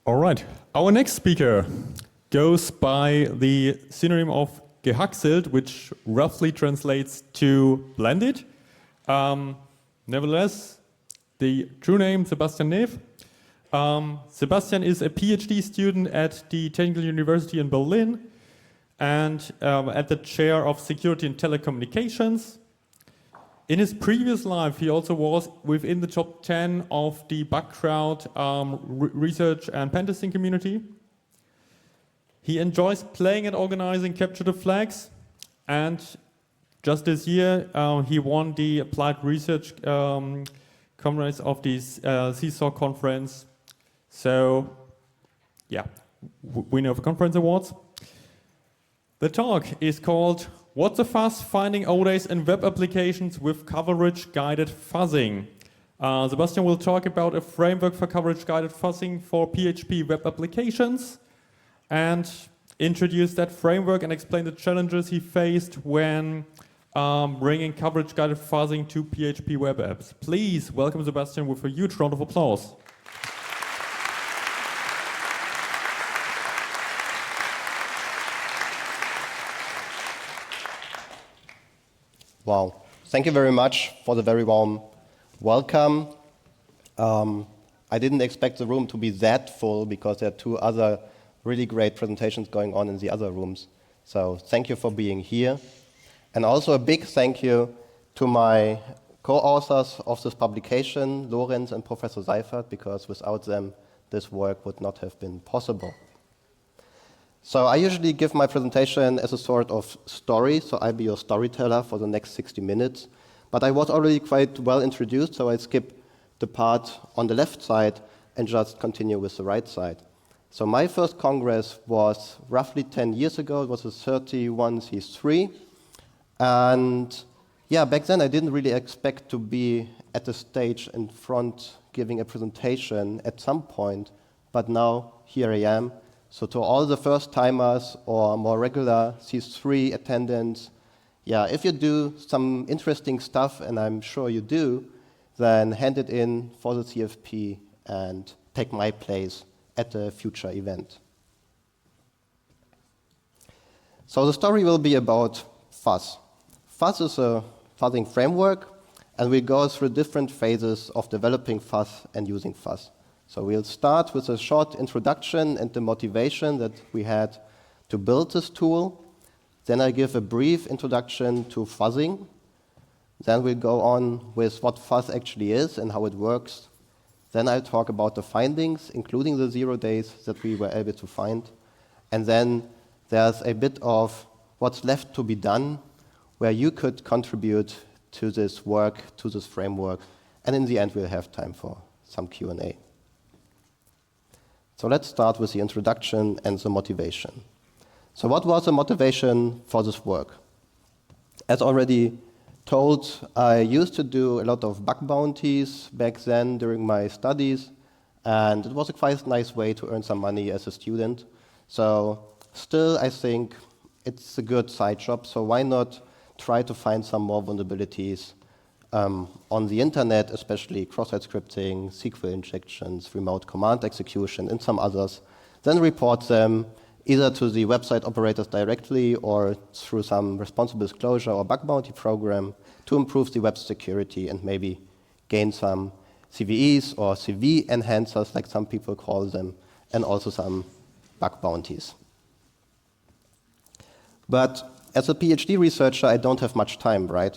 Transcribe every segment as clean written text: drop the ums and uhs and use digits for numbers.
All right, our next speaker goes by the synonym of gehaxelt, which roughly translates to blended. Nevertheless, the true name, Sebastian Neef. Sebastian is a PhD student at the Technical University in Berlin and at the chair of Security and Telecommunications. In his previous life, he also was within the top 10 of the bug crowd research and pentesting community. He enjoys playing and organizing Capture the Flags, and just this year he won the Applied Research Conference of the CSAW conference. So, yeah, winner of the conference awards. The talk is called What's a Fuzz? Finding O-Days in Web Applications with Coverage-Guided Fuzzing. Sebastian will talk about a framework for coverage-guided fuzzing for PHP web applications and introduce that framework and explain the challenges he faced when bringing coverage-guided fuzzing to PHP web apps. Please welcome Sebastian with a huge round of applause. Wow, thank you very much for the very warm welcome. I didn't expect the room to be that full because there are two other really great presentations going on in the other rooms. So thank you for being here. And also a big thank you to my co-authors of this publication, Lorenz and Professor Seifert, because without them, this work would not have been possible. So I usually give my presentation as a sort of story, so I'll be your storyteller for the next 60 minutes. But I was already quite well introduced, so I skip the part on the left side and just continue with the right side. So my first congress was roughly 10 years ago. It was a 31C3. And yeah, back then I didn't really expect to be at the stage in front giving a presentation at some point, but now here I am. So to all the first-timers or more regular C3 attendants, yeah, if you do some interesting stuff, and I'm sure you do, then hand it in for the CFP and take my place at a future event. So the story will be about Fuzz. Fuzz is a fuzzing framework, and we go through different phases of developing Fuzz and using Fuzz. So we'll start with a short introduction and the motivation that we had to build this tool. Then I give a brief introduction to fuzzing. Then we'll go on with what Fuzz actually is and how it works. Then I'll talk about the findings, including the 0 days that we were able to find. And then there's a bit of what's left to be done, where you could contribute to this work, to this framework. And in the end, we'll have time for some Q&A. So let's start with the introduction and the motivation. So what was the motivation for this work? As already told, I used to do a lot of bug bounties back then during my studies, and it was a quite nice way to earn some money as a student. So still, I think it's a good side job, so why not try to find some more vulnerabilities on the internet, especially cross-site scripting, SQL injections, remote command execution, and some others, then report them either to the website operators directly or through some responsible disclosure or bug bounty program to improve the web security and maybe gain some CVEs or CV enhancers, like some people call them, and also some bug bounties. But as a PhD researcher, I don't have much time, right?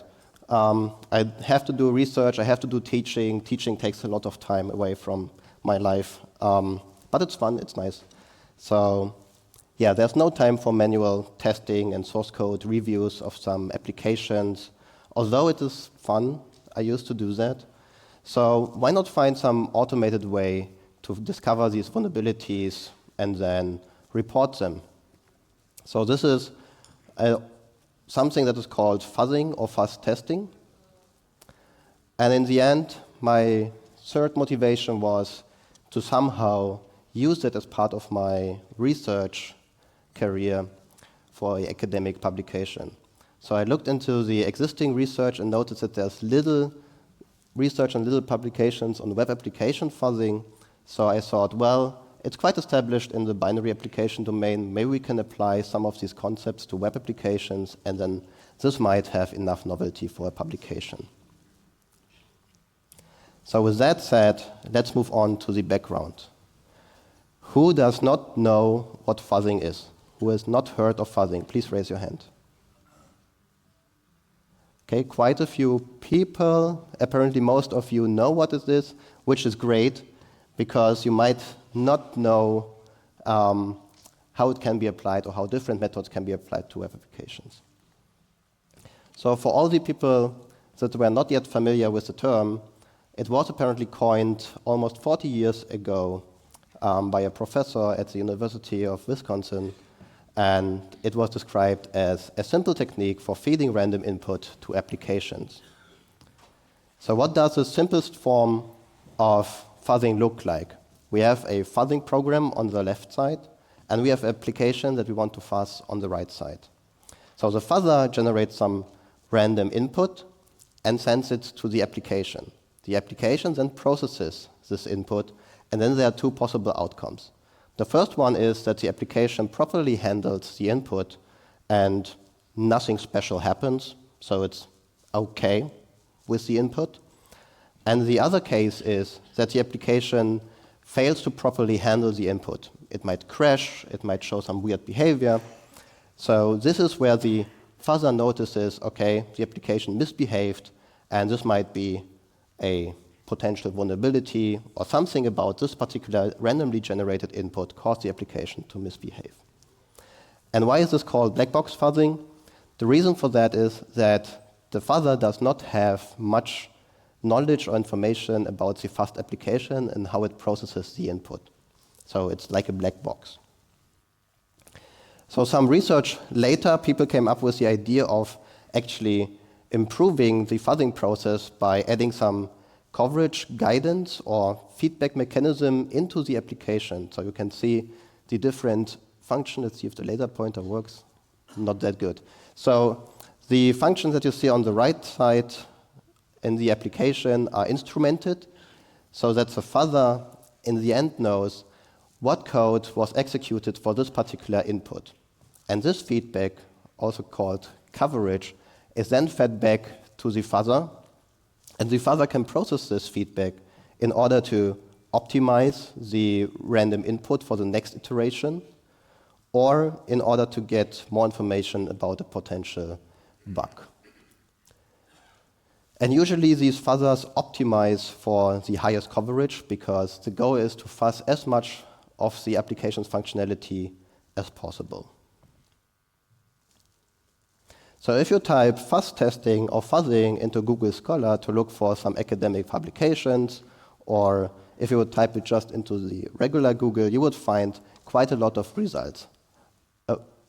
I have to do research, I have to do teaching. Teaching takes a lot of time away from my life, but it's fun, it's nice. So yeah, there's no time for manual testing and source code reviews of some applications. Although it is fun, I used to do that. So why not find some automated way to discover these vulnerabilities and then report them? So this is something that is called fuzzing or fuzz testing. And in the end, my third motivation was to somehow use it as part of my research career for an academic publication. So I looked into the existing research and noticed that there's little research and little publications on web application fuzzing. So I thought, well, it's quite established in the binary application domain. Maybe we can apply some of these concepts to web applications, and then this might have enough novelty for a publication. So with that said, let's move on to the background. Who does not know what fuzzing is? Who has not heard of fuzzing? Please raise your hand. Okay, quite a few people. Apparently most of you know what it is, which is great, because you might not know how it can be applied or how different methods can be applied to web applications. So for all the people that were not yet familiar with the term, it was apparently coined almost 40 years ago by a professor at the University of Wisconsin, and it was described as a simple technique for feeding random input to applications. So what does the simplest form of fuzzing look like? We have a fuzzing program on the left side, and we have an application that we want to fuzz on the right side. So the fuzzer generates some random input and sends it to the application. The application then processes this input, and then there are two possible outcomes. The first one is that the application properly handles the input and nothing special happens, so it's okay with the input. And the other case is that the application fails to properly handle the input. It might crash, it might show some weird behavior. So this is where the fuzzer notices, okay, the application misbehaved, and this might be a potential vulnerability or something about this particular randomly generated input caused the application to misbehave. And why is this called black box fuzzing? The reason for that is that the fuzzer does not have much knowledge or information about the fuzzed application and how it processes the input. So it's like a black box. So some research later, people came up with the idea of actually improving the fuzzing process by adding some coverage guidance or feedback mechanism into the application. So you can see the different functions. Let's see if the laser pointer works. Not that good. So the functions that you see on the right side in the application are instrumented, so that the fuzzer in the end knows what code was executed for this particular input. And this feedback, also called coverage, is then fed back to the fuzzer, and the fuzzer can process this feedback in order to optimize the random input for the next iteration, or in order to get more information about a potential bug. And usually these fuzzers optimize for the highest coverage, because the goal is to fuzz as much of the application's functionality as possible. So if you type fuzz testing or fuzzing into Google Scholar to look for some academic publications, or if you would type it just into the regular Google, you would find quite a lot of results,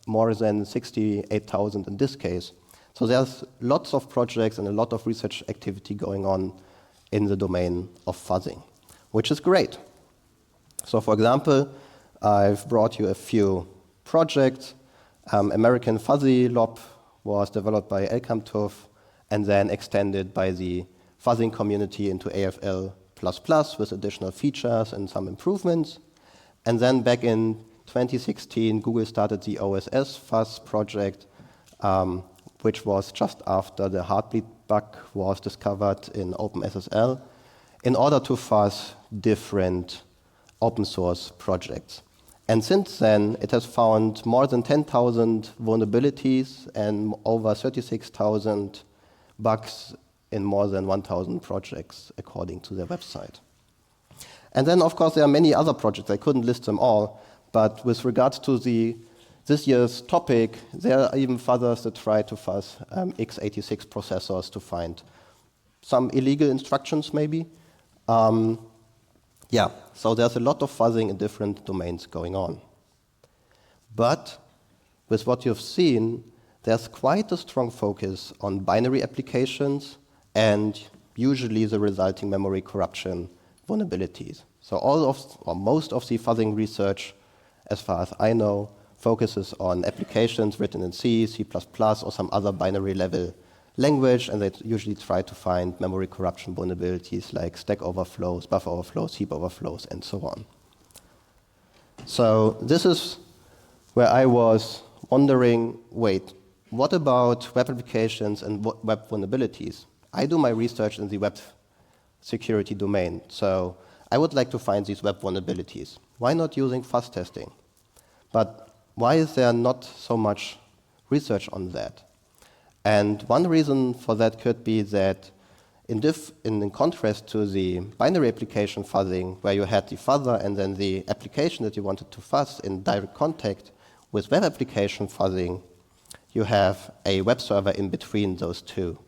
more than 68,000 in this case. So there's lots of projects and a lot of research activity going on in the domain of fuzzing, which is great. So for example, I've brought you a few projects. American Fuzzy Lob was developed by Elkamtov and then extended by the fuzzing community into AFL++ with additional features and some improvements. And then back in 2016, Google started the OSS Fuzz project, which was just after the heartbeat bug was discovered in OpenSSL, in order to fuzz different open source projects. And since then, it has found more than 10,000 vulnerabilities and over 36,000 bugs in more than 1,000 projects, according to their website. And then, of course, there are many other projects. I couldn't list them all, but with regards to this year's topic, there are even fuzzers that try to fuzz x86 processors to find some illegal instructions, maybe. Yeah, so there's a lot of fuzzing in different domains going on. But with what you've seen, there's quite a strong focus on binary applications and usually the resulting memory corruption vulnerabilities. So most of the fuzzing research, as far as I know, focuses on applications written in C, C++, or some other binary level language, and they usually try to find memory corruption vulnerabilities like stack overflows, buffer overflows, heap overflows, and so on. So this is where I was wondering, wait, what about web applications and web vulnerabilities? I do my research in the web security domain, so I would like to find these web vulnerabilities. Why not using fuzz testing? But why is there not so much research on that? And one reason for that could be that in contrast to the binary application fuzzing, where you had the fuzzer and then the application that you wanted to fuzz in direct contact, with web application fuzzing, you have a web server in between those two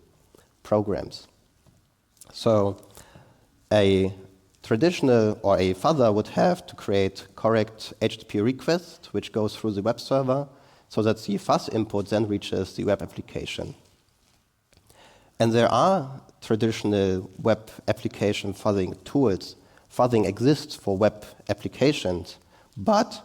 programs. So a traditional or a fuzzer would have to create correct HTTP request, which goes through the web server, so that the fuzz input then reaches the web application. And there are traditional web application fuzzing tools. Fuzzing exists for web applications, but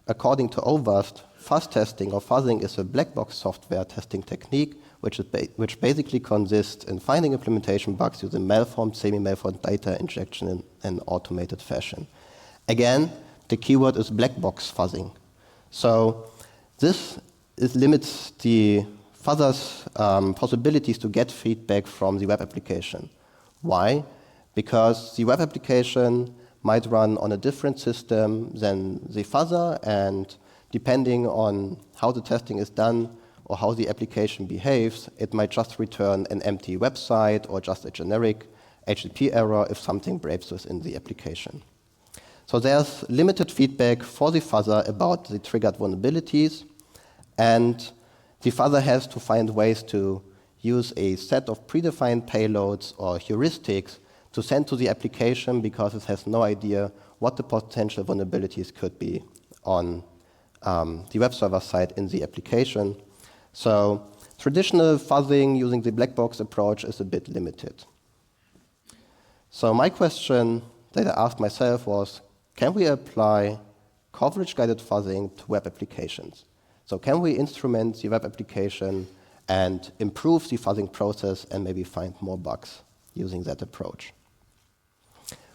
according to OWASP, fuzz testing or fuzzing is a black box software testing technique which basically consists in finding implementation bugs using malformed, semi-malformed data injection in an automated fashion. Again, the keyword is black box fuzzing. So this limits the fuzzer's possibilities to get feedback from the web application. Why? Because the web application might run on a different system than the fuzzer, and depending on how the testing is done or how the application behaves, it might just return an empty website or just a generic HTTP error if something breaks within the application. So there's limited feedback for the fuzzer about the triggered vulnerabilities, and the fuzzer has to find ways to use a set of predefined payloads or heuristics to send to the application because it has no idea what the potential vulnerabilities could be on the web server side in the application. So traditional fuzzing using the black box approach is a bit limited. So my question that I asked myself was, can we apply coverage-guided fuzzing to web applications? So can we instrument the web application and improve the fuzzing process and maybe find more bugs using that approach?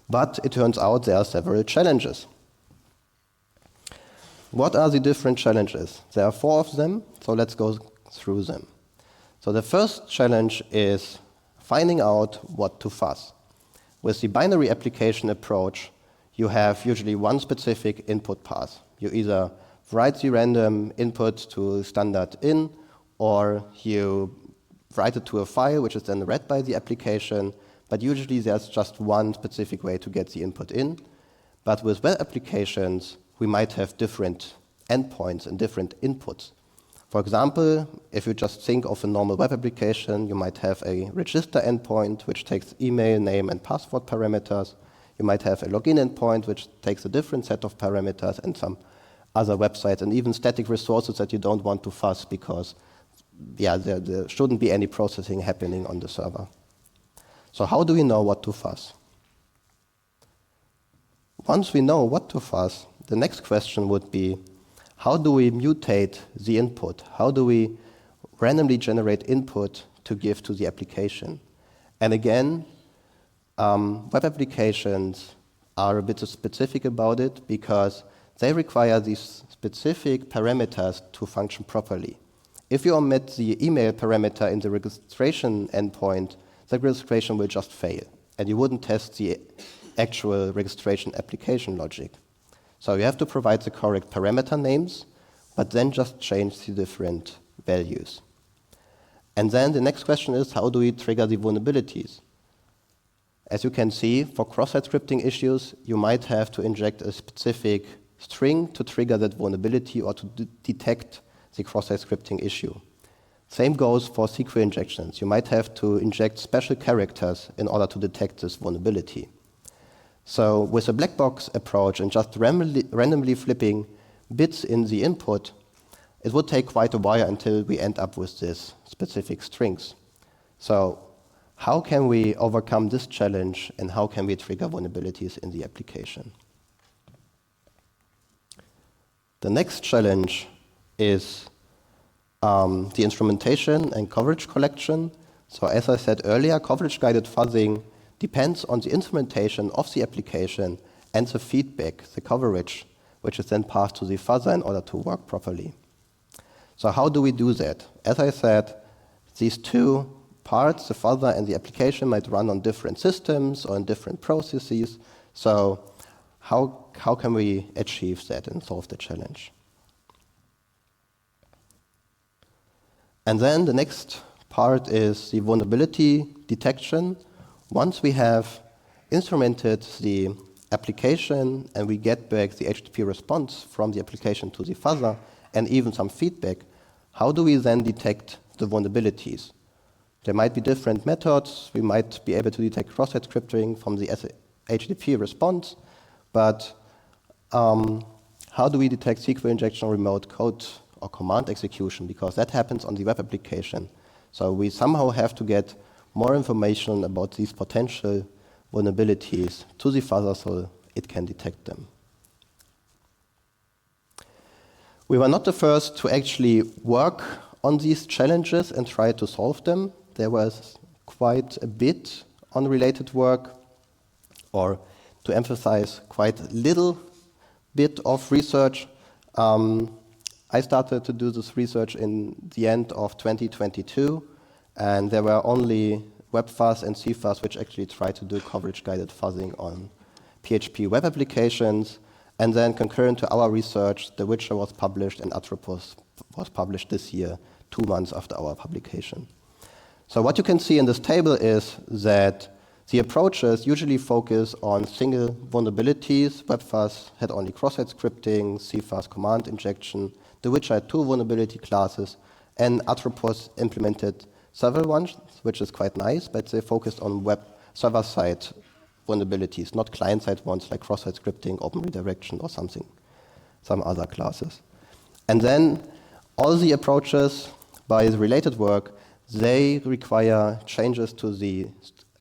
But it turns out there are several challenges. What are the different challenges? There are 4 of them, so let's go through them. So the first challenge is finding out what to fuzz. With the binary application approach, you have usually one specific input path. You either write the random input to standard in, or you write it to a file which is then read by the application, but usually there's just one specific way to get the input in. But with web applications, we might have different endpoints and different inputs. For example, if you just think of a normal web application, you might have a register endpoint which takes email, name, and password parameters. You might have a login endpoint which takes a different set of parameters and some other websites, and even static resources that you don't want to fuzz because there shouldn't be any processing happening on the server. So how do we know what to fuzz? Once we know what to fuzz, the next question would be, how do we mutate the input? How do we randomly generate input to give to the application? And again, web applications are a bit specific about it because they require these specific parameters to function properly. If you omit the email parameter in the registration endpoint, the registration will just fail, and you wouldn't test the actual registration application logic. So you have to provide the correct parameter names, but then just change the different values. And then the next question is, how do we trigger the vulnerabilities? As you can see, for cross-site scripting issues, you might have to inject a specific string to trigger that vulnerability or to detect the cross-site scripting issue. Same goes for SQL injections. You might have to inject special characters in order to detect this vulnerability. So with a black box approach and just randomly flipping bits in the input, it would take quite a while until we end up with these specific strings. So how can we overcome this challenge, and how can we trigger vulnerabilities in the application? The next challenge is the instrumentation and coverage collection. So as I said earlier, coverage-guided fuzzing depends on the instrumentation of the application and the feedback, the coverage which is then passed to the fuzzer in order to work properly. So how do we do that? As I said, these two parts, the fuzzer and the application, might run on different systems or in different processes. So how can we achieve that and solve the challenge? And then the next part is the vulnerability detection. Once we have instrumented the application and we get back the HTTP response from the application to the fuzzer and even some feedback, how do we then detect the vulnerabilities? There might be different methods. We might be able to detect cross-site scripting from the HTTP response, but how do we detect SQL injection, remote code, or command execution? Because that happens on the web application. So we somehow have to get more information about these potential vulnerabilities to the fuzzer so it can detect them. We were not the first to actually work on these challenges and try to solve them. There was quite a bit on related work, or to emphasize, quite little bit of research. I started to do this research in the end of 2022, and there were only WebFuzz and CFuzz which actually tried to do coverage-guided fuzzing on PHP web applications. And then concurrent to our research, The Witcher was published and Atropos was published this year, 2 months after our publication. So what you can see in this table is that the approaches usually focus on single vulnerabilities. WebFuzz had only cross-site scripting, CFuzz command injection. The Witcher had 2 vulnerability classes, and Atropos implemented several ones, which is quite nice, but they focused on web server-side vulnerabilities, not client-side ones like cross-site scripting, open redirection, or some other classes. And then all the approaches by the related work, they require changes to the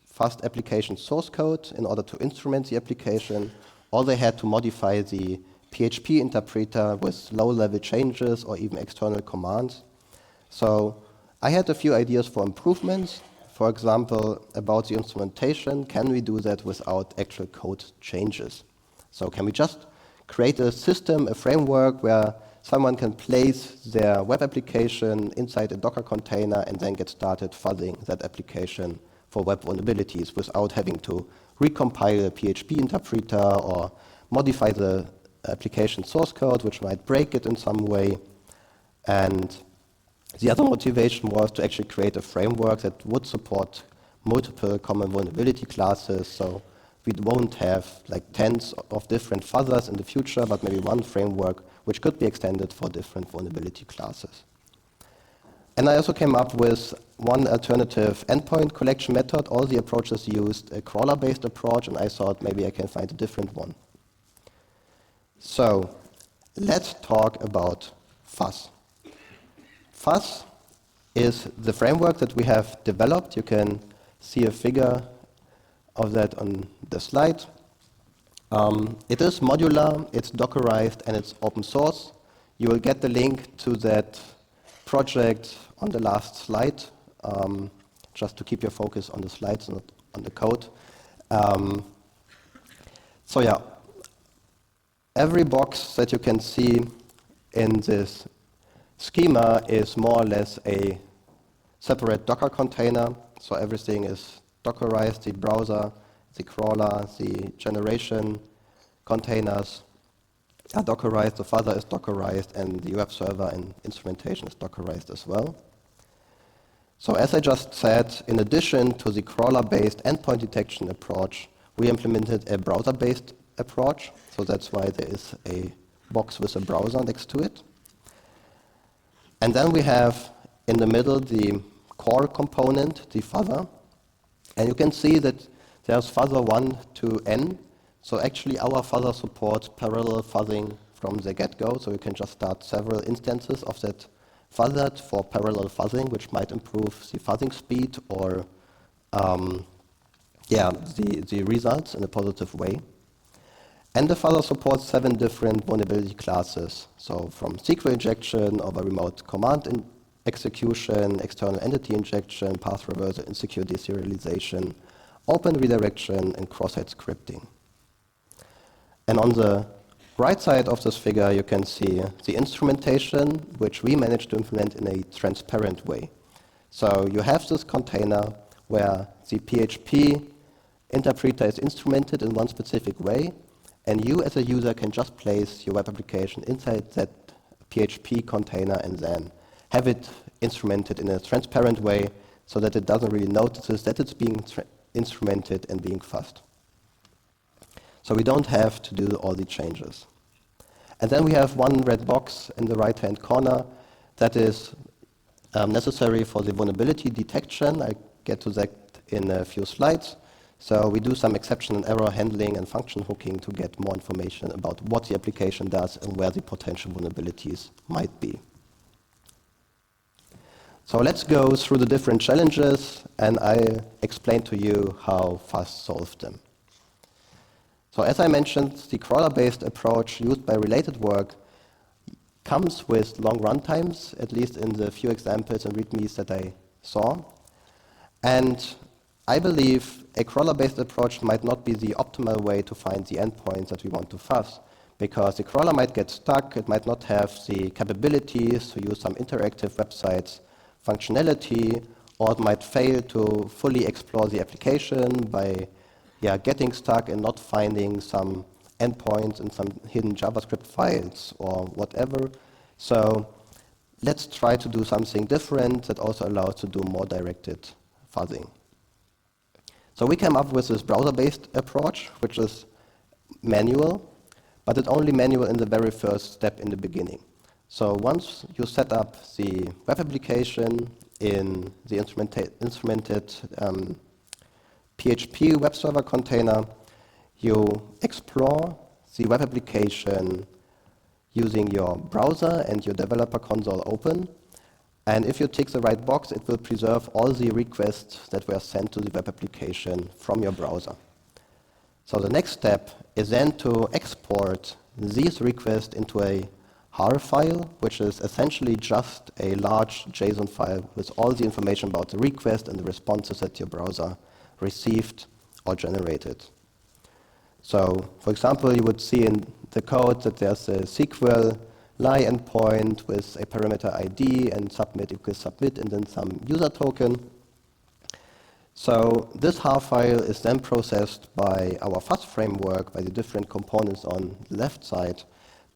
fast application source code in order to instrument the application, or they had to modify the PHP interpreter with low-level changes or even external commands. So I had a few ideas for improvements. For example, about the instrumentation, can we do that without actual code changes? So can we just create a system, a framework where someone can place their web application inside a Docker container and then get started fuzzing that application for web vulnerabilities without having to recompile a PHP interpreter or modify the application source code, which might break it in some way. And the other motivation was to actually create a framework that would support multiple common vulnerability classes. So we won't have like tens of different fuzzers in the future, but maybe one framework which could be extended for different vulnerability classes. And I also came up with one alternative endpoint collection method. All the approaches used a crawler-based approach, and I thought maybe I can find a different one. So let's talk about Fuzz. Fuzz is the framework that we have developed. You can see a figure of that on the slide. It is modular, it's Dockerized, and it's open source. You will get the link to that project on the last slide, just to keep your focus on the slides, not on the code. So yeah, every box that you can see in this schema is more or less a separate Docker container. So everything is Dockerized, the browser, the crawler, the generation containers are Dockerized, the fuzzer is Dockerized, and the web server and instrumentation is Dockerized as well. So as I just said, in addition to the crawler-based endpoint detection approach, we implemented a browser-based approach. So that's why there is a box with a browser next to it. And then we have in the middle the core component, the fuzzer. And you can see that there's fuzzer 1 to n. So actually our fuzzer supports parallel fuzzing from the get-go. So you can just start several instances of that fuzzer for parallel fuzzing, which might improve the fuzzing speed or the results in a positive way. And the fuzzer supports 7 different vulnerability classes. So from SQL injection over remote command execution, external entity injection, path reversal, insecure deserialization, open redirection, and cross-site scripting. And on the right side of this figure, you can see the instrumentation, which we managed to implement in a transparent way. So you have this container where the PHP interpreter is instrumented in one specific way, and you as a user can just place your web application inside that PHP container and then have it instrumented in a transparent way so that it doesn't really notice that it's being instrumented and being fuzzed. So we don't have to do all the changes. And then we have one red box in the right-hand corner that is necessary for the vulnerability detection. I get to that in a few slides. So we do some exception and error handling and function hooking to get more information about what the application does and where the potential vulnerabilities might be. So let's go through the different challenges, and I'll explain to you how Fuzz solved them. So as I mentioned, the crawler-based approach used by related work comes with long runtimes, at least in the few examples and readmes that I saw. And I believe a crawler-based approach might not be the optimal way to find the endpoints that we want to fuzz, because the crawler might get stuck, it might not have the capabilities to use some interactive websites functionality, or it might fail to fully explore the application by getting stuck and not finding some endpoints in some hidden JavaScript files or whatever. So let's try to do something different that also allows to do more directed fuzzing. So we came up with this browser-based approach, which is manual, but it's only manual in the very first step in the beginning. So once you set up the web application in the instrumented PHP web server container, you explore the web application using your browser and your developer console open. And if you tick the right box, it will preserve all the requests that were sent to the web application from your browser. So the next step is then to export these requests into a HAR file, which is essentially just a large JSON file with all the information about the request and the responses that your browser received or generated. So, for example, you would see in the code that there's a SQL lie endpoint with a parameter ID and submit equals submit and then some user token. So this HAR file is then processed by our Fuzz framework, by the different components on the left side,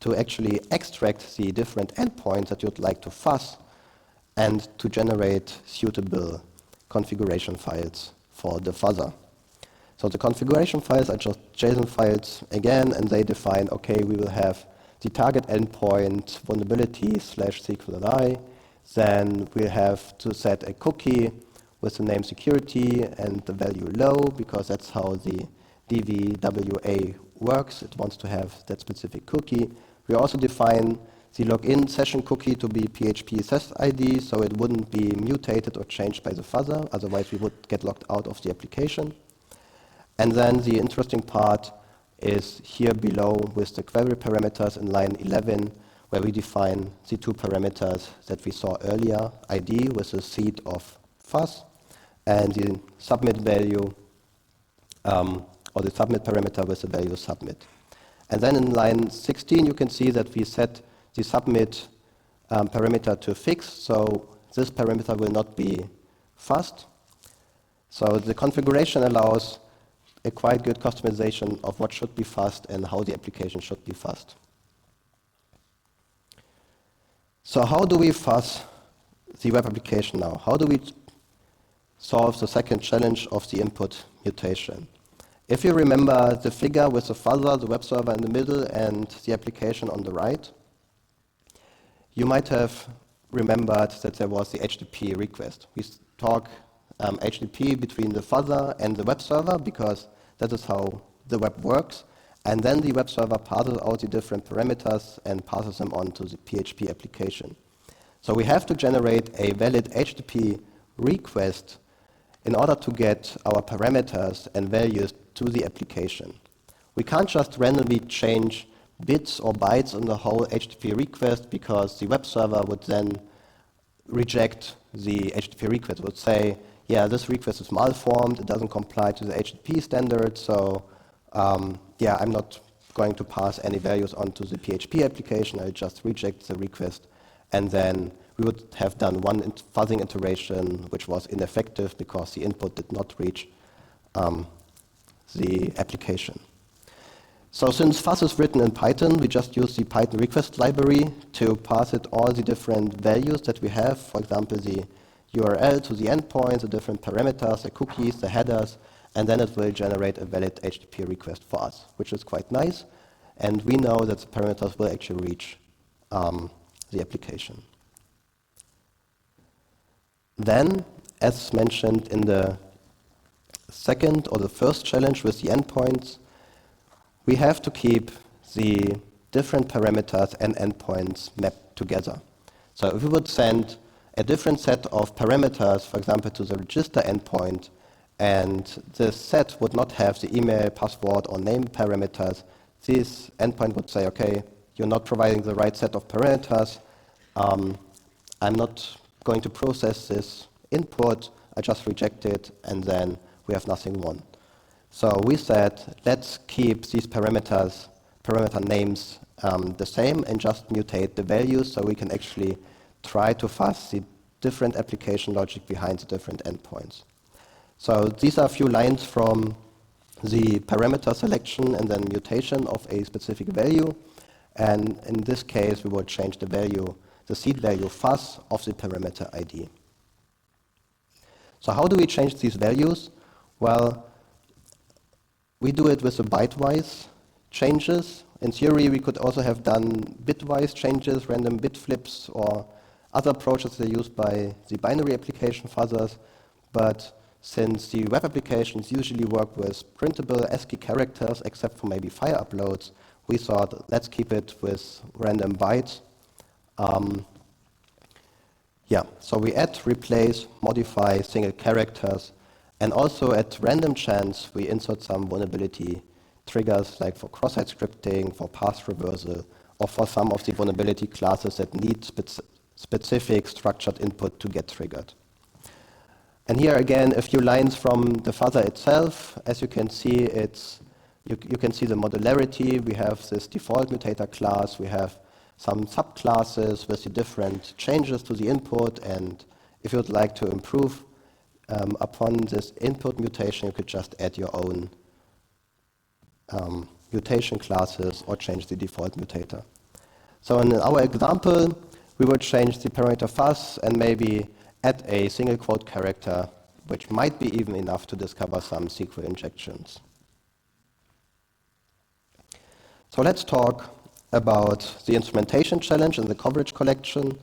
to actually extract the different endpoints that you'd like to fuzz and to generate suitable configuration files for the fuzzer. So the configuration files are just JSON files again, and they define, okay, we will have the target endpoint vulnerability /SQLi, then we have to set a cookie with the name security and the value low, because that's how the DVWA works. It wants to have that specific cookie. We also define the login session cookie to be PHP sys ID, so it wouldn't be mutated or changed by the fuzzer, otherwise we would get locked out of the application. And then the interesting part is here below with the query parameters in line 11, where we define the two parameters that we saw earlier, ID with the seed of fuzz, and the submit value, or the submit parameter with the value submit. And then in line 16, you can see that we set the submit parameter to fixed, so this parameter will not be fuzzed. So the configuration allows a quite good customization of what should be fuzzed and how the application should be fuzzed. So how do we fuzz the web application now? How do we solve the second challenge of the input mutation? If you remember the figure with the fuzzer, the web server in the middle, and the application on the right, you might have remembered that there was the HTTP request. We talk HTTP between the fuzzer and the web server because that is how the web works. And then the web server parses out the different parameters and passes them on to the PHP application. So we have to generate a valid HTTP request in order to get our parameters and values to the application. We can't just randomly change bits or bytes on the whole HTTP request, because the web server would then reject the HTTP request. It would say, yeah, this request is malformed, it doesn't comply to the HTTP standard, so I'm not going to pass any values onto the PHP application. I just reject the request, and then we would have done one fuzzing iteration, which was ineffective because the input did not reach the application. So since Fuzz is written in Python, we just use the Python request library to pass it all the different values that we have. For example, the URL to the endpoint, the different parameters, the cookies, the headers, and then it will generate a valid HTTP request for us, which is quite nice. And we know that the parameters will actually reach the application. Then, as mentioned in the second or the first challenge with the endpoints, we have to keep the different parameters and endpoints mapped together. So if we would send a different set of parameters, for example, to the register endpoint, and this set would not have the email, password, or name parameters, this endpoint would say, okay, you're not providing the right set of parameters. I'm not going to process this input. I just reject it, and then we have nothing won. So we said, let's keep these parameter names the same and just mutate the values so we can actually try to fuzz the different application logic behind the different endpoints. So these are a few lines from the parameter selection and then mutation of a specific value. And in this case, we will change the value, the seed value fuzz of the parameter ID. So how do we change these values? Well, we do it with the byte-wise changes. In theory, we could also have done bit-wise changes, random bit flips, or other approaches that are used by the binary application fuzzers. But since the web applications usually work with printable ASCII characters, except for maybe file uploads, we thought, let's keep it with random bytes. So we add, replace, modify single characters, and also at random chance, we insert some vulnerability triggers, like for cross-site scripting, for path reversal, or for some of the vulnerability classes that need specific structured input to get triggered. And here again, a few lines from the fuzzer itself. As you can see, you can see the modularity. We have this default mutator class. We have some subclasses with the different changes to the input. And if you would like to improve upon this input mutation, you could just add your own mutation classes or change the default mutator. So in our example, we would change the parameter fuzz and maybe add a single quote character, which might be even enough to discover some SQL injections. So let's talk about the instrumentation challenge and the coverage collection.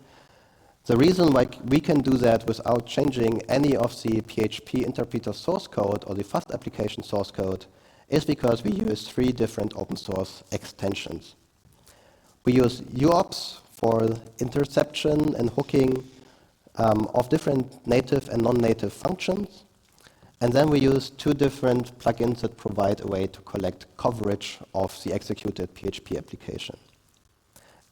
The reason why we can do that without changing any of the PHP interpreter source code or the Fuzz application source code is because we use 3 different open source extensions. We use UOps for interception and hooking of different native and non-native functions. And then we use 2 different plugins that provide a way to collect coverage of the executed PHP application.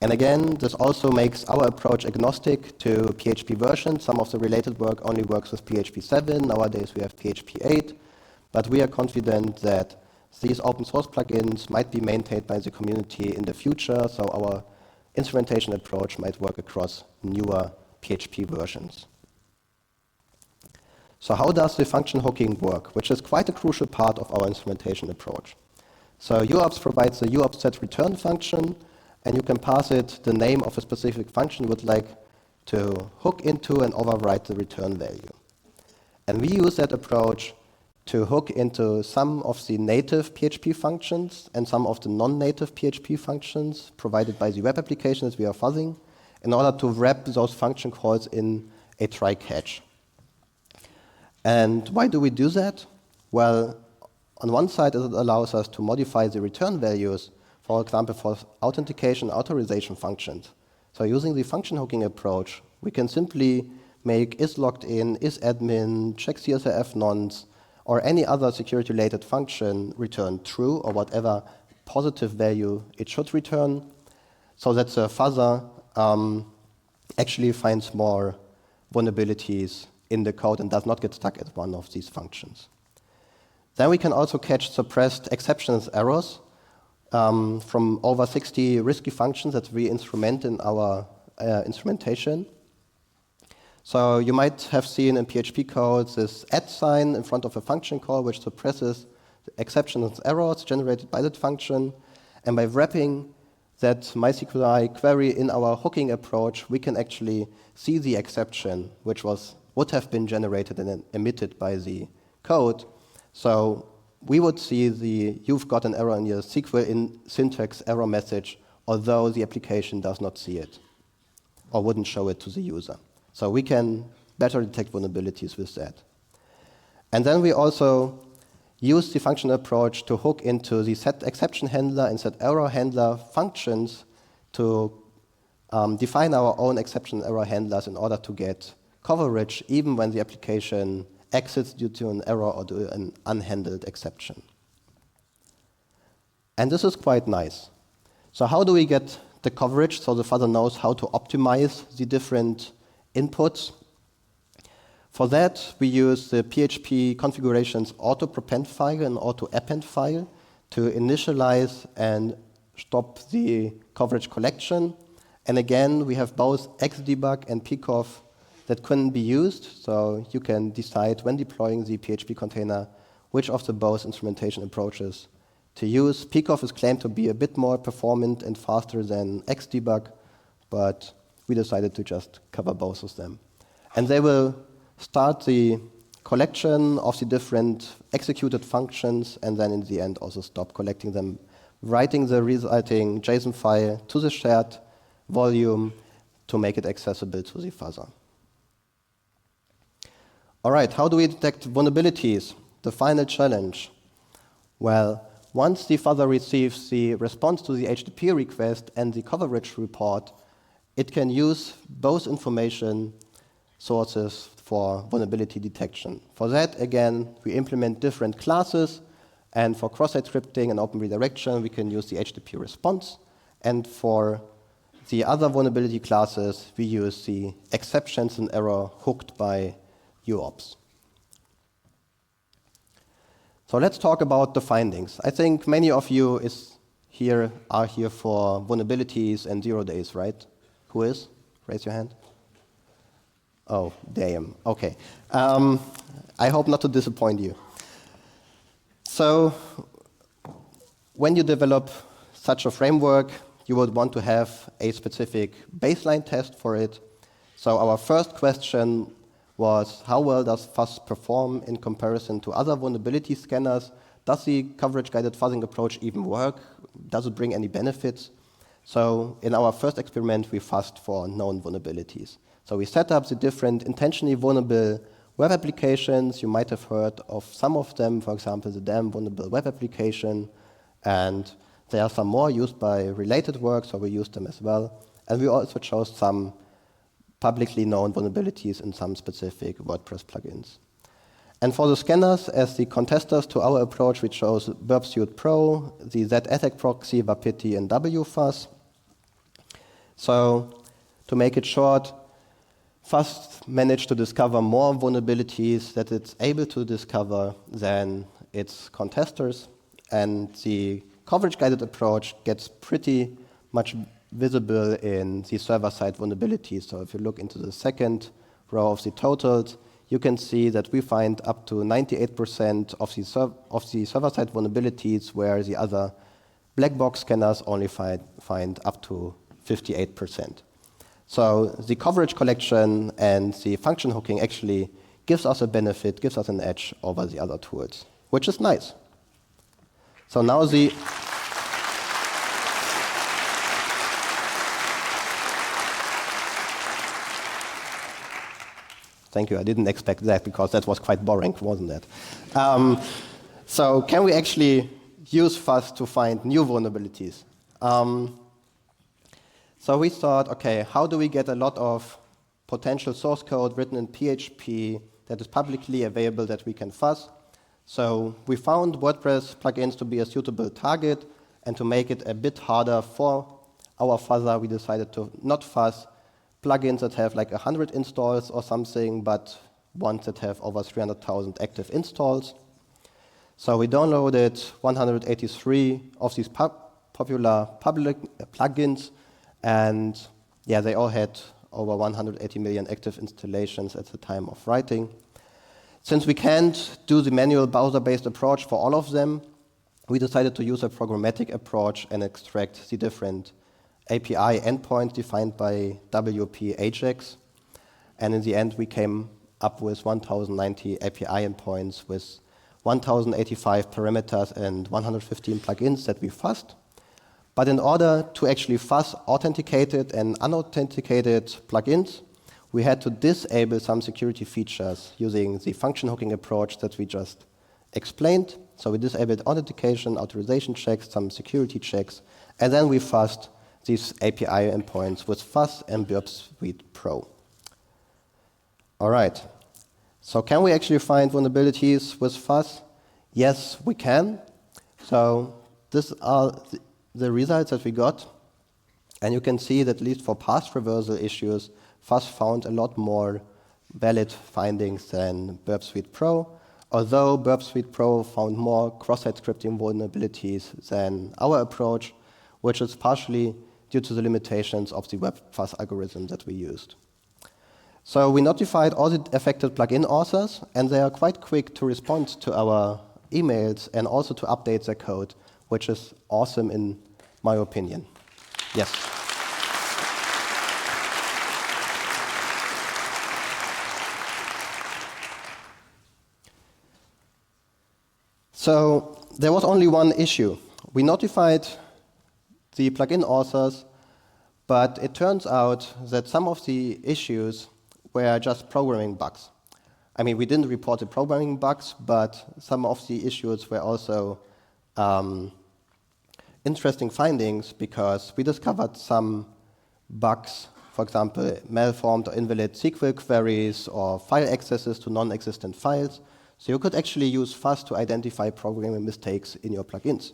And again, this also makes our approach agnostic to PHP versions. Some of the related work only works with PHP 7. Nowadays we have PHP 8. But we are confident that these open source plugins might be maintained by the community in the future, so our instrumentation approach might work across newer PHP versions. So how does the function hooking work, which is quite a crucial part of our instrumentation approach? So UOps provides the UOps set return function, and you can pass it the name of a specific function you would like to hook into and overwrite the return value. And we use that approach to hook into some of the native PHP functions and some of the non-native PHP functions provided by the web applications we are fuzzing in order to wrap those function calls in a try-catch. And why do we do that? Well, on one side, it allows us to modify the return values, for example, for authentication authorization functions. So using the function hooking approach, we can simply make isLogkedIn, isAdmin, check CSRF nonce, or any other security-related function return true or whatever positive value it should return, so that the fuzzer actually finds more vulnerabilities in the code and does not get stuck at one of these functions. Then we can also catch suppressed exceptions errors. from over 60 risky functions that we instrument in our instrumentation. So you might have seen in PHP code this @ sign in front of a function call which suppresses the exceptions and errors generated by that function. And by wrapping that MySQLi query in our hooking approach, we can actually see the exception which would have been generated and then emitted by the code. So we would see the "you've got an error in your SQL in syntax error" message, although the application does not see it or wouldn't show it to the user. So we can better detect vulnerabilities with that. And then we also use the function approach to hook into the set exception handler and set error handler functions to define our own exception error handlers in order to get coverage even when the application exits due to an error or to an unhandled exception. And this is quite nice. So how do we get the coverage so the fuzzer knows how to optimize the different inputs? For that, we use the PHP configurations auto-prepend file and auto-append file to initialize and stop the coverage collection. And again, we have both xdebug and pcoff that couldn't be used, so you can decide when deploying the PHP container which of the both instrumentation approaches to use. Pcoff is claimed to be a bit more performant and faster than xdebug, but we decided to just cover both of them. And they will start the collection of the different executed functions and then in the end also stop collecting them, writing the resulting JSON file to the shared volume to make it accessible to the fuzzer. All right, how do we detect vulnerabilities? The final challenge. Well, once the fuzzer receives the response to the HTTP request and the coverage report, it can use both information sources for vulnerability detection. For that, again, we implement different classes, and for cross-site scripting and open redirection, we can use the HTTP response. And for the other vulnerability classes, we use the exceptions and error hooked by UOps. So let's talk about the findings. I think many of you are here for vulnerabilities and 0 days, right? Who is? Raise your hand. Oh, damn. Okay. I hope not to disappoint you. So when you develop such a framework, you would want to have a specific baseline test for it. So our first question was, how well does Fuzz perform in comparison to other vulnerability scanners? Does the coverage-guided fuzzing approach even work? Does it bring any benefits? So in our first experiment, we fuzzed for known vulnerabilities. So we set up the different intentionally vulnerable web applications. You might have heard of some of them, for example, the damn vulnerable web application. And there are some more used by related work, so we used them as well. And we also chose some publicly known vulnerabilities in some specific WordPress plugins. And for the scanners, as the contesters to our approach, we chose Burpsuite Pro, the Z-Attack proxy, Wapiti, and WFuzz. So to make it short, Fuzz managed to discover more vulnerabilities that it's able to discover than its contesters, and the coverage-guided approach gets pretty much visible in the server-side vulnerabilities. So if you look into the second row of the totals, you can see that we find up to 98% of the server-side vulnerabilities, where the other black box scanners only find up to 58%. So the coverage collection and the function hooking actually gives us a benefit, gives us an edge over the other tools, which is nice. So now Thank you, I didn't expect that because that was quite boring, wasn't it? So can we actually use Fuzz to find new vulnerabilities? So we thought, okay, how do we get a lot of potential source code written in PHP that is publicly available that we can fuzz? So we found WordPress plugins to be a suitable target, and to make it a bit harder for our fuzzer, we decided to not fuzz plugins that have like 100 installs or something, but ones that have over 300,000 active installs. So we downloaded 183 of these popular public plugins, and yeah, they all had over 180 million active installations at the time of writing. Since we can't do the manual browser-based approach for all of them, we decided to use a programmatic approach and extract the different API endpoints defined by WP Ajax. And in the end, we came up with 1,090 API endpoints with 1,085 parameters and 115 plugins that we fuzzed. But in order to actually fuzz authenticated and unauthenticated plugins, we had to disable some security features using the function hooking approach that we just explained. So we disabled authentication, authorization checks, some security checks, and then we fuzzed these API endpoints with Fuzz and Burp Suite Pro. All right. So can we actually find vulnerabilities with Fuzz? Yes, we can. So these are the results that we got. And you can see that at least for path traversal issues, Fuzz found a lot more valid findings than Burp Suite Pro, although Burp Suite Pro found more cross-site scripting vulnerabilities than our approach, which is partially due to the limitations of the web fuzz algorithm that we used. So we notified all the affected plugin authors, and they are quite quick to respond to our emails and also to update their code, which is awesome in my opinion. Yes. So there was only one issue. We notified the plugin authors, but it turns out that some of the issues were just programming bugs. I mean, we didn't report the programming bugs, but some of the issues were also interesting findings because we discovered some bugs, for example, malformed or invalid SQL queries or file accesses to non-existent files. So you could actually use Fuzz to identify programming mistakes in your plugins,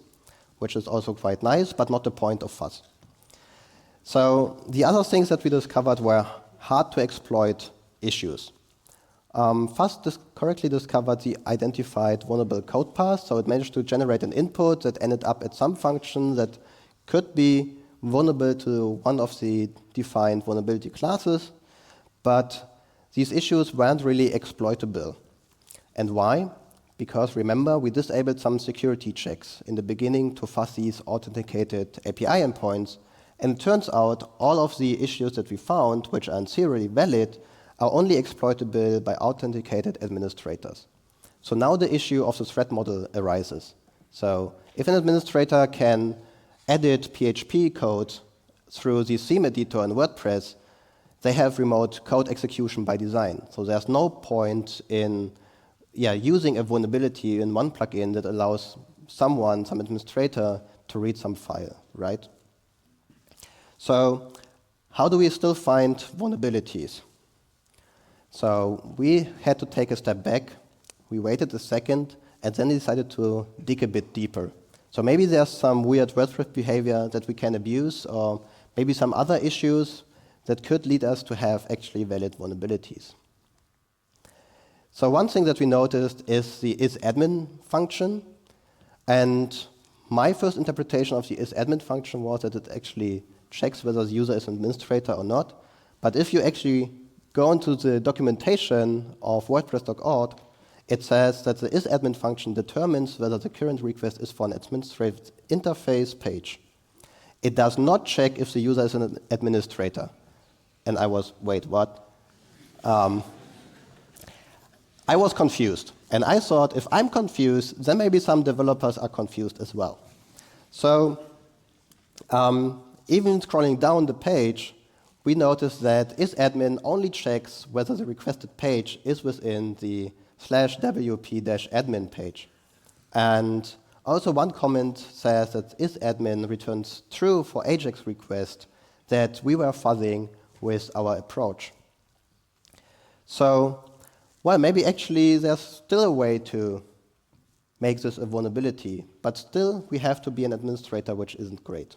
which is also quite nice, but not the point of Fuzz. So the other things that we discovered were hard to exploit issues. Fuzz correctly discovered the identified vulnerable code path, so it managed to generate an input that ended up at some function that could be vulnerable to one of the defined vulnerability classes, but these issues weren't really exploitable. And why? Because remember, we disabled some security checks in the beginning to fuzz these authenticated API endpoints, and it turns out all of the issues that we found, which are in theory valid, are only exploitable by authenticated administrators. So now the issue of the threat model arises. So if an administrator can edit PHP code through the theme editor in WordPress, they have remote code execution by design. So there's no point in using a vulnerability in one plugin that allows some administrator, to read some file, right? So how do we still find vulnerabilities? So we had to take a step back. We waited a second, and then decided to dig a bit deeper. So maybe there's some weird WordPress behavior that we can abuse, or maybe some other issues that could lead us to have actually valid vulnerabilities. So one thing that we noticed is the isAdmin function. And my first interpretation of the isAdmin function was that it actually checks whether the user is an administrator or not. But if you actually go into the documentation of WordPress.org, it says that the isAdmin function determines whether the current request is for an administrative interface page. It does not check if the user is an administrator. And I was, wait, what? I was confused, and I thought if I'm confused, then maybe some developers are confused as well. So even scrolling down the page, we notice that isAdmin only checks whether the requested page is within the /wp-admin page. And also one comment says that isAdmin returns true for Ajax request that we were fuzzing with our approach. So, well, maybe actually there's still a way to make this a vulnerability, but still we have to be an administrator, which isn't great.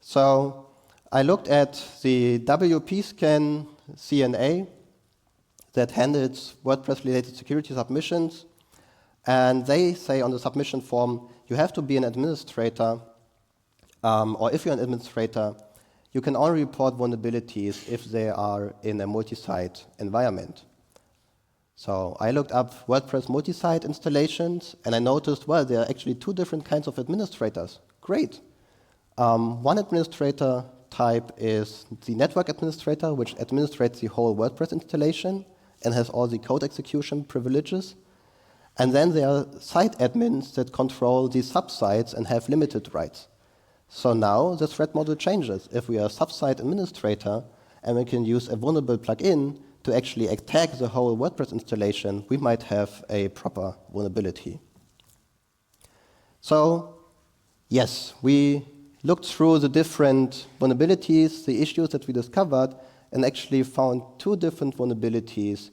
So I looked at the WP-Scan CNA that handles WordPress-related security submissions, and they say on the submission form, you have to be an administrator or if you're an administrator, you can only report vulnerabilities if they are in a multi-site environment. So I looked up WordPress multi-site installations, and I noticed, well, there are actually two different kinds of administrators. Great. One administrator type is the network administrator, which administrates the whole WordPress installation and has all the code execution privileges. And then there are site admins that control the sub-sites and have limited rights. So now the threat model changes. If we are a sub-site administrator and we can use a vulnerable plugin to actually attack the whole WordPress installation, we might have a proper vulnerability. So yes, we looked through the different vulnerabilities, the issues that we discovered, and actually found two different vulnerabilities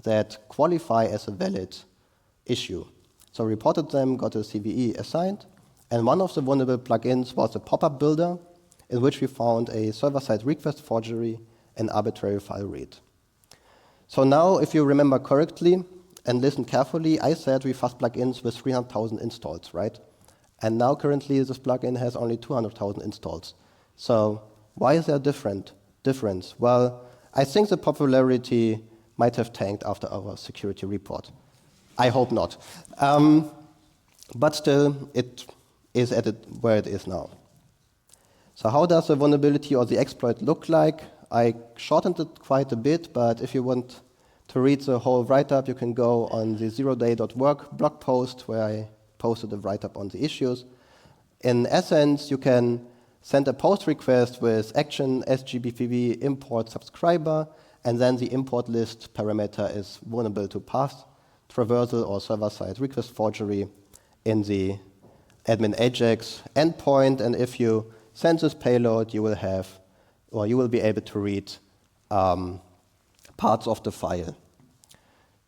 that qualify as a valid issue. So reported them, got a CVE assigned, and one of the vulnerable plugins was a pop-up builder in which we found a server-side request forgery and arbitrary file read. So now, if you remember correctly and listen carefully, I said we Fuzz plugins with 300,000 installs, right? And now currently this plugin has only 200,000 installs. So why is there a difference? Well, I think the popularity might have tanked after our security report. I hope not. But still, it is at where it is now. So how does the vulnerability or the exploit look like? I shortened it quite a bit, but if you want to read the whole write-up, you can go on the zeroday.work blog post where I posted a write-up on the issues. In essence, you can send a post request with action sgbpv import subscriber, and then the import list parameter is vulnerable to path traversal or server-side request forgery in the admin Ajax endpoint, and if you send this payload, you will have, or you will be able to read parts of the file.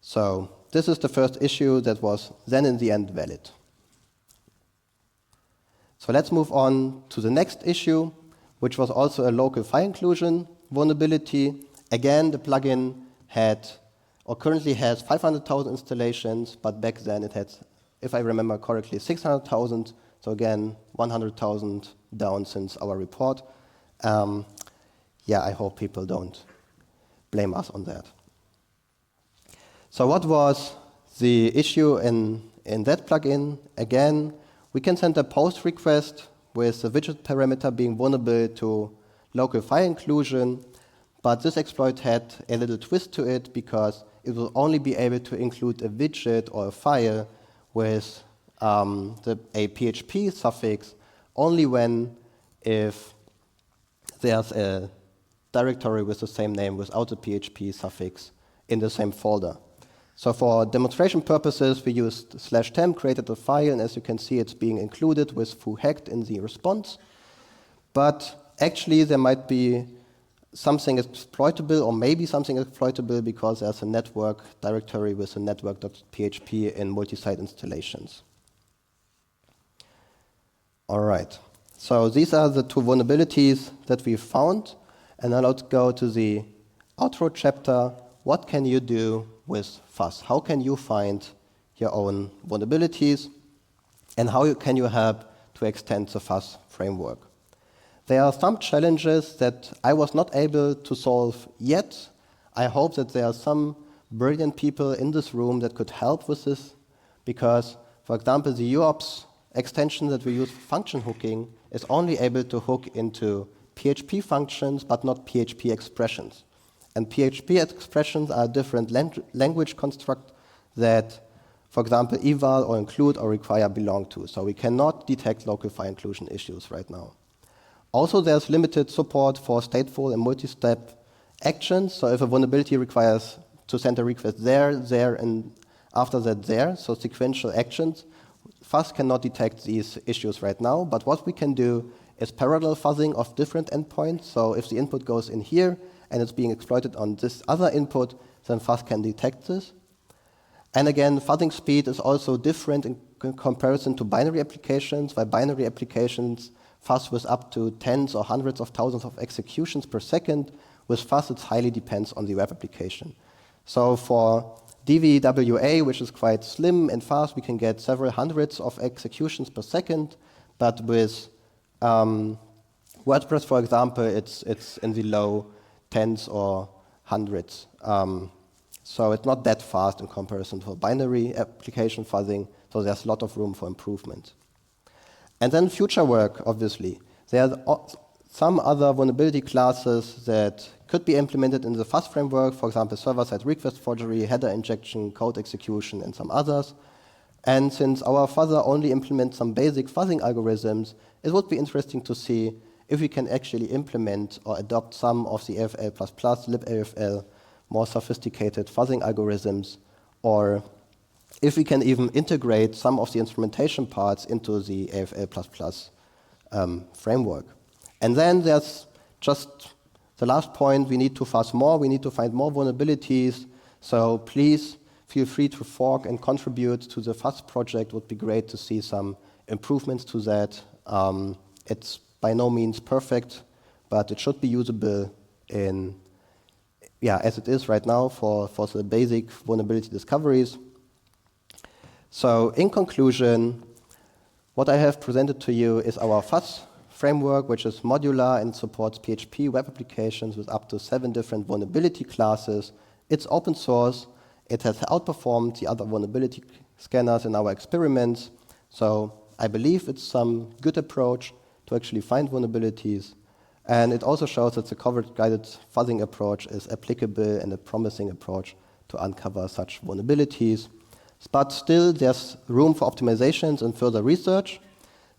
So this is the first issue that was then in the end valid. So let's move on to the next issue, which was also a local file inclusion vulnerability. Again, the plugin had, or currently has 500,000 installations, but back then it had, if I remember correctly, 600,000. So again, 100,000 down since our report. Yeah, I hope people don't blame us on that. So what was the issue in that plugin? Again, we can send a post request with the widget parameter being vulnerable to local file inclusion, but this exploit had a little twist to it because it will only be able to include a widget or a file with a PHP suffix only if there's a directory with the same name without the PHP suffix in the same folder. So for demonstration purposes, we used /temp, created a file, and as you can see, it's being included with foo-hacked in the response. But actually, there might be something exploitable, or maybe something exploitable, because there's a network directory with a network.php in multi-site installations. All right. So these are the two vulnerabilities that we found. And now let's go to the outro chapter. What can you do with Fuzz? How can you find your own vulnerabilities? And how can you help to extend the Fuzz framework? There are some challenges that I was not able to solve yet. I hope that there are some brilliant people in this room that could help with this, because, for example, the UOps extension that we use for function hooking is only able to hook into PHP functions, but not PHP expressions. And PHP expressions are a different language construct that, for example, eval or include or require belong to. So we cannot detect local file inclusion issues right now. Also, there's limited support for stateful and multi-step actions. So if a vulnerability requires to send a request there, and after that there, so sequential actions, Fuzz cannot detect these issues right now. But what we can do is parallel fuzzing of different endpoints. So if the input goes in here and it's being exploited on this other input, then Fuzz can detect this. And again, fuzzing speed is also different in comparison to binary applications. By binary applications, Fuzz with up to tens or hundreds of thousands of executions per second. With Fuzz, it highly depends on the web application. So for DVWA, which is quite slim and fast, we can get several hundreds of executions per second. But with WordPress, for example, it's in the low tens or hundreds. So it's not that fast in comparison to a binary application fuzzing, so there's a lot of room for improvement. And then future work, obviously. There are some other vulnerability classes that could be implemented in the Fuzz framework, for example, server-side request forgery, header injection, code execution, and some others. And since our fuzzer only implements some basic fuzzing algorithms, it would be interesting to see if we can actually implement or adopt some of the AFL++, libAFL, more sophisticated fuzzing algorithms, or if we can even integrate some of the instrumentation parts into the AFL++ framework. And then there's just the last point, we need to fuzz more, we need to find more vulnerabilities, so please feel free to fork and contribute to the Fuzz project. It would be great to see some improvements to that. It's by no means perfect, but it should be usable as it is right now for the basic vulnerability discoveries. So in conclusion, what I have presented to you is our Fuzz framework, which is modular and supports PHP web applications with up to 7 different vulnerability classes. It's open source. It has outperformed the other vulnerability scanners in our experiments. So I believe it's some good approach to actually find vulnerabilities. And it also shows that the coverage-guided fuzzing approach is applicable and a promising approach to uncover such vulnerabilities. But still, there's room for optimizations and further research.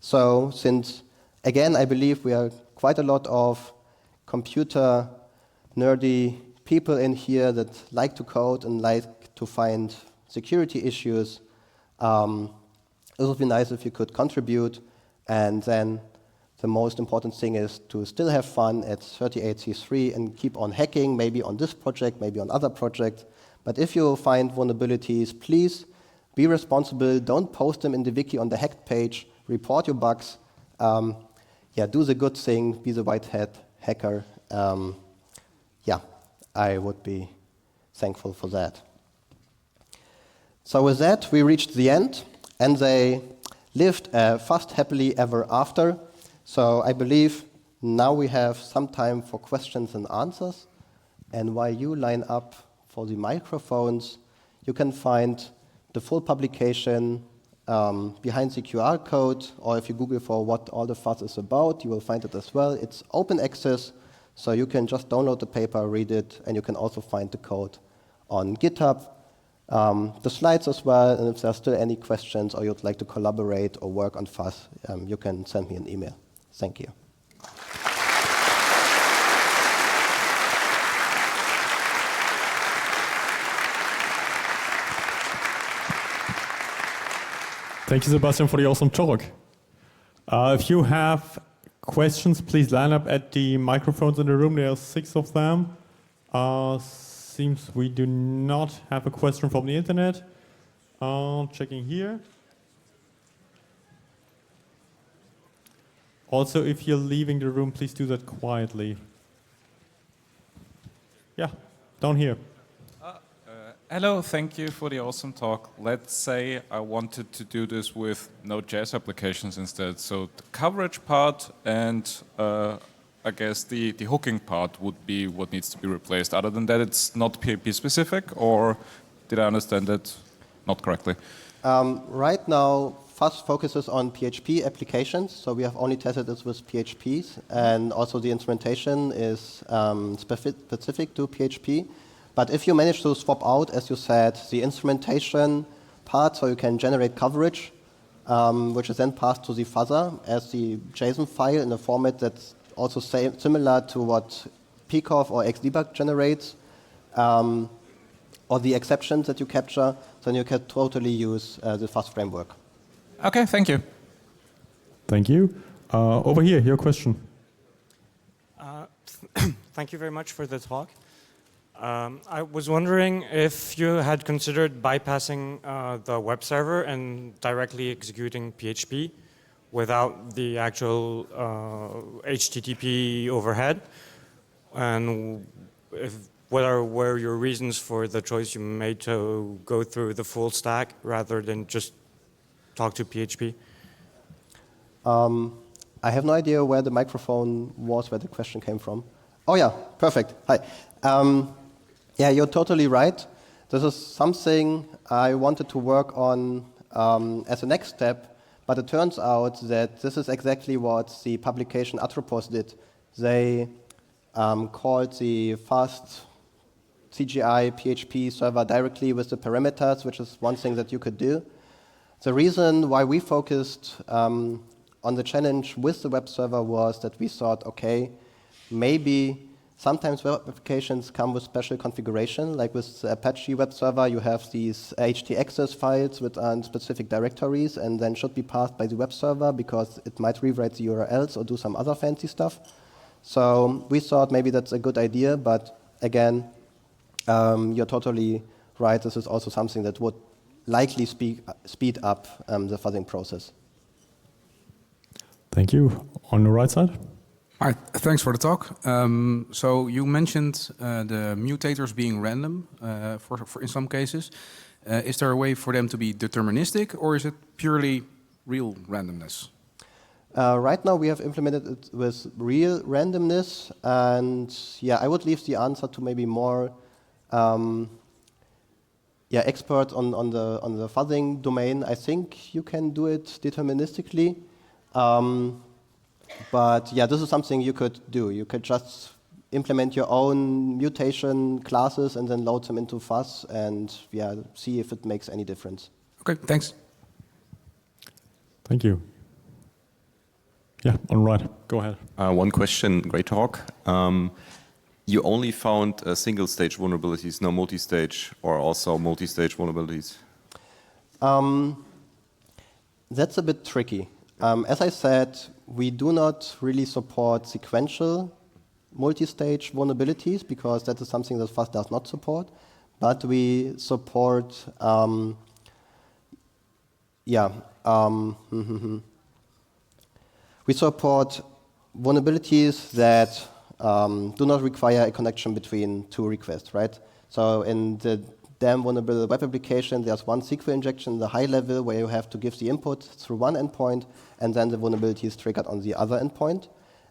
So since, again, I believe we are quite a lot of computer nerdy people in here that like to code and like to find security issues, it would be nice if you could contribute. And then the most important thing is to still have fun at 38C3 and keep on hacking, maybe on this project, maybe on other projects. But if you find vulnerabilities, please be responsible. Don't post them in the wiki on the hacked page. Report your bugs. Do the good thing. Be the white hat hacker. I would be thankful for that. So with that, we reached the end, and they lived fast happily ever after. So I believe now we have some time for questions and answers. And while you line up for the microphones, you can find the full publication behind the QR code, or if you Google for what all the Fuzz is about, you will find it as well. It's open access, so you can just download the paper, read it, and you can also find the code on GitHub. The slides as well, and if there are still any questions or you'd like to collaborate or work on Fuzz, you can send me an email. Thank you. Thank you, Sebastian, for the awesome talk. If you have questions, please line up at the microphones in the room. There are 6 of them. Seems we do not have a question from the internet. Checking here. Also, if you're leaving the room, please do that quietly. Yeah, down here. Hello, thank you for the awesome talk. Let's say I wanted to do this with Node.js applications instead. So the coverage part and I guess the hooking part would be what needs to be replaced. Other than that, it's not PHP specific, or did I understand that not correctly? Right now, Fuzz focuses on PHP applications, so we have only tested this with PHPs, and also the instrumentation is specific to PHP. But if you manage to swap out, as you said, the instrumentation part, so you can generate coverage, which is then passed to the fuzzer as the JSON file in a format that's also similar to what pcov or xdebug generates, or the exceptions that you capture, then you can totally use the Fuzz framework. Okay, thank you. Thank you. Over here, your question. Thank you very much for the talk. I was wondering if you had considered bypassing the web server and directly executing PHP without the actual HTTP overhead, and what were your reasons for the choice you made to go through the full stack rather than just talk to PHP? I have no idea where the microphone was, where the question came from. Oh yeah, perfect. Hi. Yeah, you're totally right. This is something I wanted to work on as a next step, but it turns out that this is exactly what the publication Atropos did. They called the fast CGI PHP server directly with the parameters, which is one thing that you could do. The reason why we focused on the challenge with the web server was that we thought, okay, maybe sometimes web applications come with special configuration, like with the Apache web server, you have these htaccess files with specific directories and then should be passed by the web server because it might rewrite the URLs or do some other fancy stuff. So we thought maybe that's a good idea, but again, you're totally right. This is also something that would likely speed up the fuzzing process. Thank you. On the right side? Hi, thanks for the talk. So you mentioned the mutators being random for in some cases. Is there a way for them to be deterministic, or is it purely real randomness? Right now we have implemented it with real randomness, and yeah, I would leave the answer to maybe more experts on the fuzzing domain. I think you can do it deterministically. But yeah, this is something you could do. You could just implement your own mutation classes and then load them into Fuzz and yeah, see if it makes any difference. Okay, thanks. Thank you. Yeah, on right. Go ahead. One question, great talk. You only found single-stage vulnerabilities, no multi-stage, or also multi-stage vulnerabilities? That's a bit tricky. As I said, we do not really support sequential multi-stage vulnerabilities because that is something that Fuzz does not support. But we support, we support vulnerabilities that do not require a connection between two requests, right? So in the damn vulnerable web application, there's one SQL injection, the high level, where you have to give the input through one endpoint, and then the vulnerability is triggered on the other endpoint.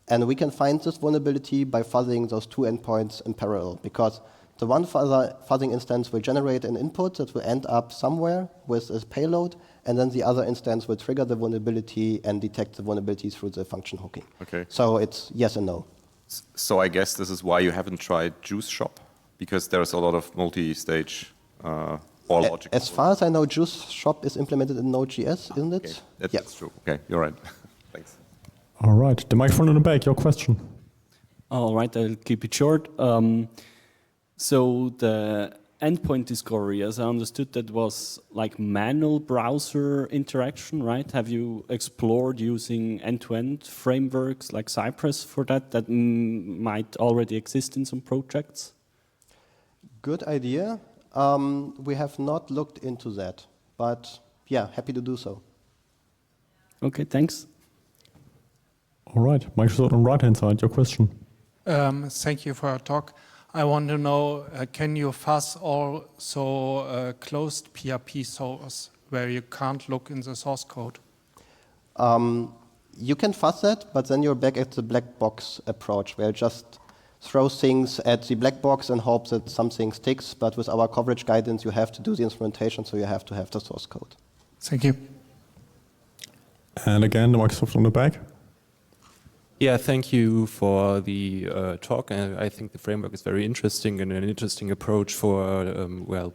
And we can find this vulnerability by fuzzing those two endpoints in parallel, because the one fuzzing instance will generate an input that will end up somewhere with a payload, and then the other instance will trigger the vulnerability and detect the vulnerability through the function hooking. Okay. So it's yes and no. So I guess this is why you haven't tried Juice Shop, because there's a lot of multi-stage or logic. As far as I know, Juice Shop is implemented in Node.js, isn't it? Okay. That's true. Okay, you're right. Thanks. All right. The microphone in the back, your question. All right, I'll keep it short. So the endpoint discovery, as I understood, that was like manual browser interaction, right? Have you explored using end-to-end frameworks like Cypress for that might already exist in some projects? Good idea. We have not looked into that, but yeah, happy to do so. Okay, thanks. All right. Microphone on the right-hand side, your question. Thank you for your talk. I want to know, can you fuzz also a closed PHP source where you can't look in the source code? You can fuzz that, but then you're back at the black box approach, where you just throw things at the black box and hope that something sticks. But with our coverage guidance, you have to do the instrumentation, so you have to have the source code. Thank you. And again, the microphone on the back. Yeah, thank you for the talk. I think the framework is very interesting and an interesting approach for,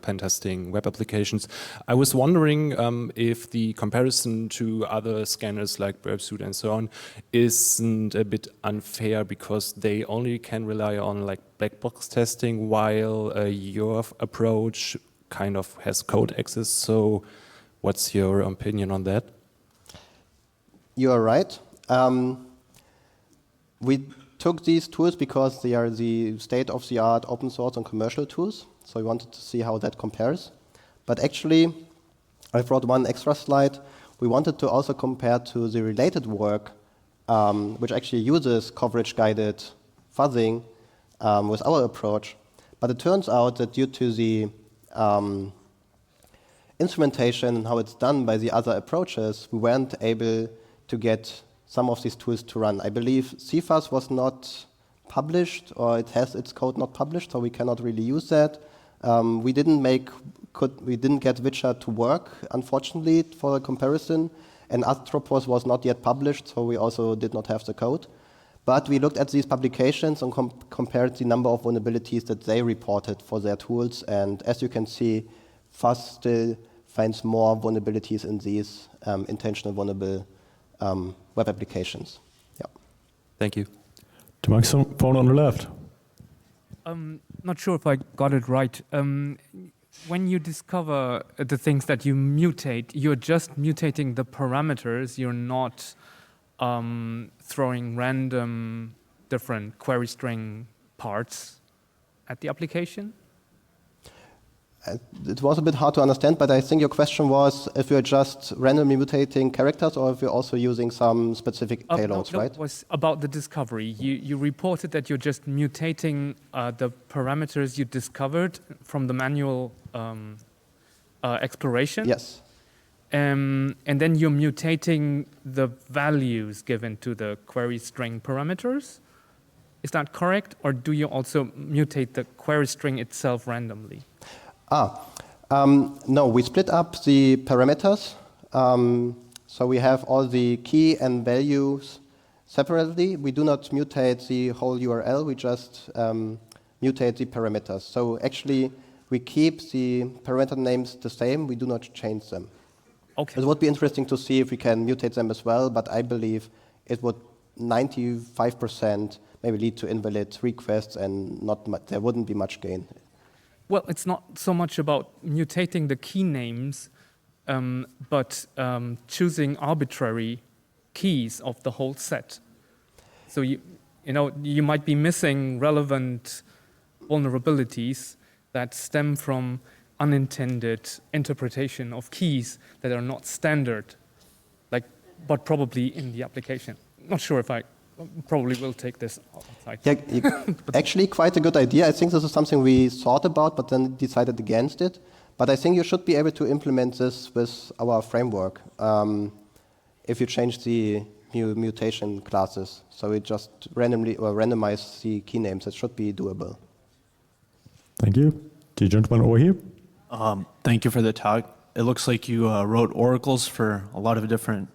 pen testing web applications. I was wondering if the comparison to other scanners like Burpsuit and so on isn't a bit unfair because they only can rely on like black box testing while your approach kind of has code access. So what's your opinion on that? You are right. We took these tools because they are the state-of-the-art open source and commercial tools. So we wanted to see how that compares. But actually, I brought one extra slide. We wanted to also compare to the related work, which actually uses coverage-guided fuzzing with our approach. But it turns out that due to the instrumentation and how it's done by the other approaches, we weren't able to get some of these tools to run. I believe CFuzz was not published, or it has its code not published, so we cannot really use that. We didn't get Witcher to work, unfortunately, for the comparison, and Atropos was not yet published, so we also did not have the code. But we looked at these publications and compared the number of vulnerabilities that they reported for their tools, and as you can see, Fuzz still finds more vulnerabilities in these intentional vulnerable web applications. Yeah. Thank you. The microphone on the left. Not sure if I got it right. When you discover the things that you mutate, you're just mutating the parameters. You're not throwing random different query string parts at the application? It was a bit hard to understand, but I think your question was if you're just randomly mutating characters or if you're also using some specific payloads, right? It was about the discovery. You reported that you're just mutating the parameters you discovered from the manual exploration. Yes. And then you're mutating the values given to the query string parameters. Is that correct? Or do you also mutate the query string itself randomly? No, we split up the parameters. So we have all the key and values separately. We do not mutate the whole URL, we just mutate the parameters. So actually, we keep the parameter names the same, we do not change them. Okay. It would be interesting to see if we can mutate them as well, but I believe it would 95% maybe lead to invalid requests and there wouldn't be much gain. Well, it's not so much about mutating the key names, but choosing arbitrary keys of the whole set. So you might be missing relevant vulnerabilities that stem from unintended interpretation of keys that are not standard, but probably in the application. Not sure if I probably will take this outside. Yeah, actually quite a good idea. I think this is something we thought about, but then decided against it. But I think you should be able to implement this with our framework if you change the mutation classes. So we just randomize the key names. That should be doable. Thank you. The gentleman over here. Thank you for the talk. It looks like you wrote oracles for a lot of different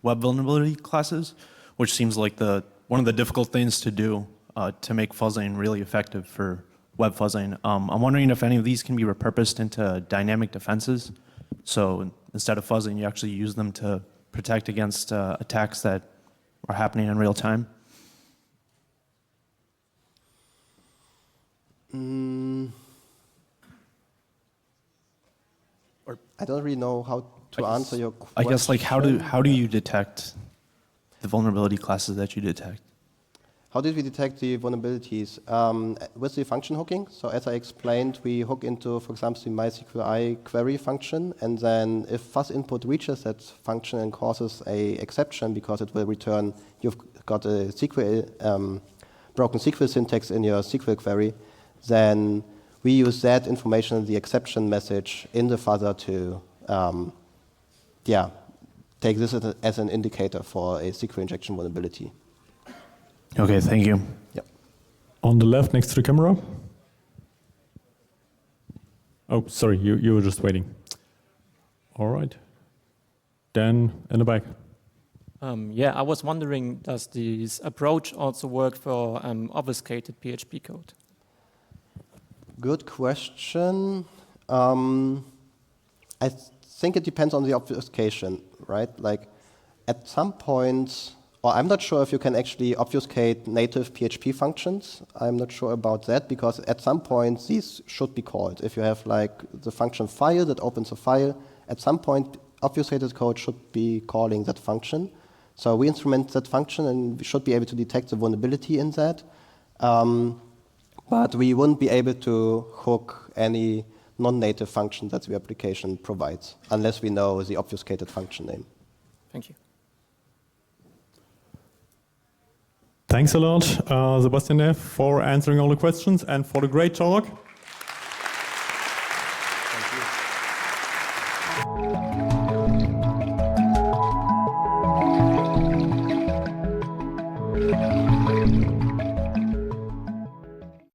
web vulnerability classes, which seems like one of the difficult things to do to make fuzzing really effective for web fuzzing. I'm wondering if any of these can be repurposed into dynamic defenses. So instead of fuzzing, you actually use them to protect against attacks that are happening in real time. I don't really know how to answer your question. I guess how do you detect the vulnerability classes that you detect? How did we detect the vulnerabilities? With the function hooking. So as I explained, we hook into, for example, the MySQLi query function, and then if fuzz input reaches that function and causes a exception because it will return you've got a SQL broken SQL syntax in your SQL query, then we use that information in the exception message in the fuzzer to take this as an indicator for a SQL injection vulnerability. Okay, thank you. Yep. On the left, next to the camera. Oh, sorry, you were just waiting. All right. Dan in the back. Yeah, I was wondering, does this approach also work for obfuscated PHP code? Good question. I think it depends on the obfuscation, right? Like at some point, or I'm not sure if you can actually obfuscate native PHP functions. I'm not sure about that because at some point these should be called. If you have like the function file that opens a file, at some point obfuscated code should be calling that function. So we instrument that function and we should be able to detect the vulnerability in that. But we wouldn't be able to hook any non-native function that the application provides unless we know the obfuscated function name. Thank you. Thanks a lot, Sebastian, for answering all the questions and for the great talk.